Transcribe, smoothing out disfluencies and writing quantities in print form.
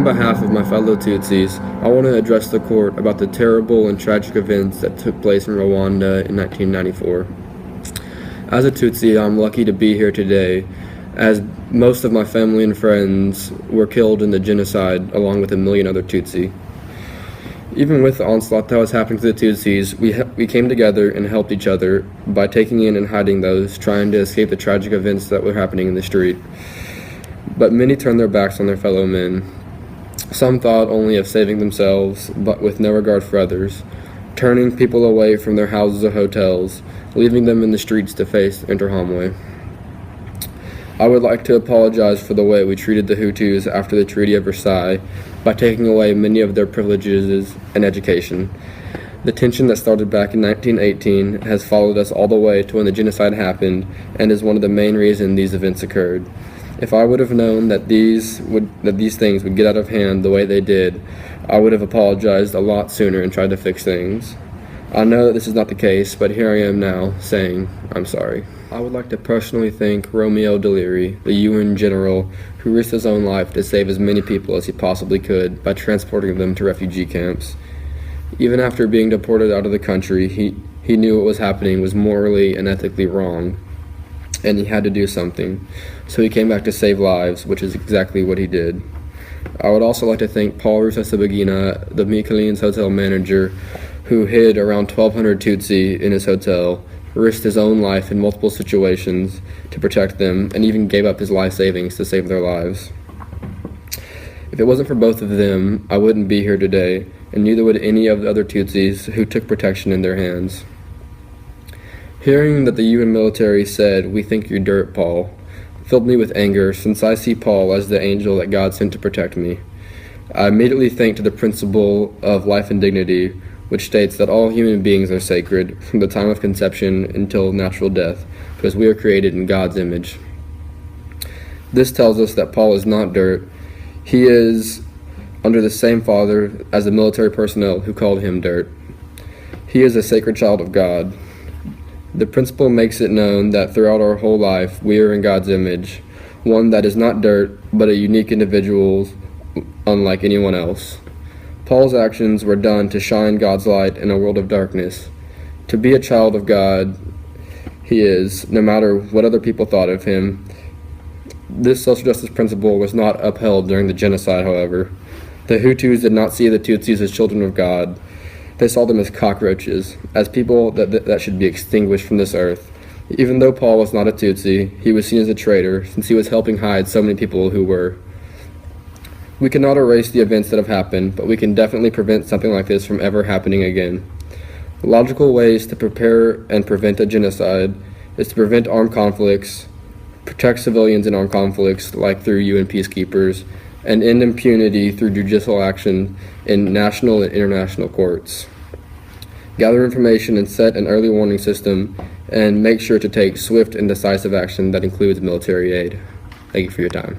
on behalf of my fellow Tutsis, I want to address the court about the terrible and tragic events that took place in Rwanda in 1994. As a Tutsi, I'm lucky to be here today, as most of my family and friends were killed in the genocide along with a million other Tutsi. Even with the onslaught that was happening to the Tutsis, we came together and helped each other by taking in and hiding those trying to escape the tragic events that were happening in the street. But many turned their backs on their fellow men. Some thought only of saving themselves, but with no regard for others, turning people away from their houses or hotels, leaving them in the streets to face Interahamwe. I would like to apologize for the way we treated the Hutus after the Treaty of Versailles by taking away many of their privileges and education. The tension that started back in 1918 has followed us all the way to when the genocide happened and is one of the main reasons these events occurred. If I would have known that these things would get out of hand the way they did, I would have apologized a lot sooner and tried to fix things. I know that this is not the case, but here I am now, saying I'm sorry. I would like to personally thank Romeo Dallaire, the UN general, who risked his own life to save as many people as he possibly could by transporting them to refugee camps. Even after being deported out of the country, he knew what was happening was morally and ethically wrong, and he had to do something. So he came back to save lives, which is exactly what he did. I would also like to thank Paul Rusesabagina, the Michelin's hotel manager, who hid around 1,200 Tutsi in his hotel, risked his own life in multiple situations to protect them, and even gave up his life savings to save their lives. If it wasn't for both of them, I wouldn't be here today, and neither would any of the other Tutsis who took protection in their hands. Hearing that the UN military said, "We think you're dirt, Paul," filled me with anger, since I see Paul as the angel that God sent to protect me. I immediately think to the principle of life and dignity, which states that all human beings are sacred from the time of conception until natural death, because we are created in God's image. This tells us that Paul is not dirt. He is under the same Father as the military personnel who called him dirt. He is a sacred child of God. The principle makes it known that throughout our whole life, we are in God's image, one that is not dirt, but a unique individual unlike anyone else. Paul's actions were done to shine God's light in a world of darkness. To be a child of God, he is, no matter what other people thought of him. This social justice principle was not upheld during the genocide, however. The Hutus did not see the Tutsis as children of God. They saw them as cockroaches, as people that should be extinguished from this earth. Even though Paul was not a Tutsi, he was seen as a traitor, since he was helping hide so many people who were. We cannot erase the events that have happened, but we can definitely prevent something like this from ever happening again. Logical ways to prepare and prevent a genocide is to prevent armed conflicts, protect civilians in armed conflicts, like through UN peacekeepers, and end impunity through judicial action in national and international courts. Gather information and set an early warning system, and make sure to take swift and decisive action that includes military aid. Thank you for your time.